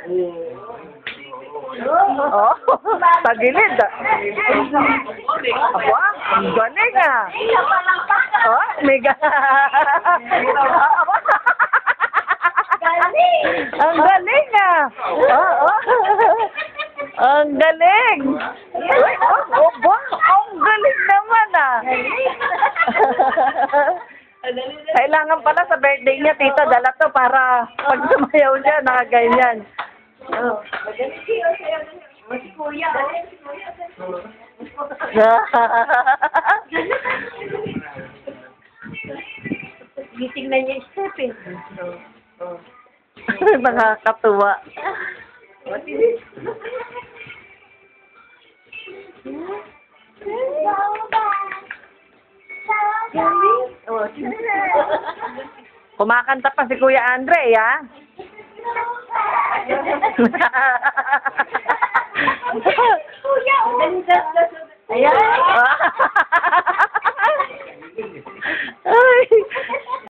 Oh, sa gilid. Aba, ang galing ah. Oh, mega. Ang galing ah. Oh, oh. Ang galing. Oh, ba? Ang galing naman ah. Kailangan pala sa birthday niya, tita, dala to para pag sumayaw niya, nakaganyan. Oh. Si Kuya. Gising na niya yung step eh. Nakakatuwa. Kumakanta pa si Kuya Andre, ha? Kuya, oh! Ayan!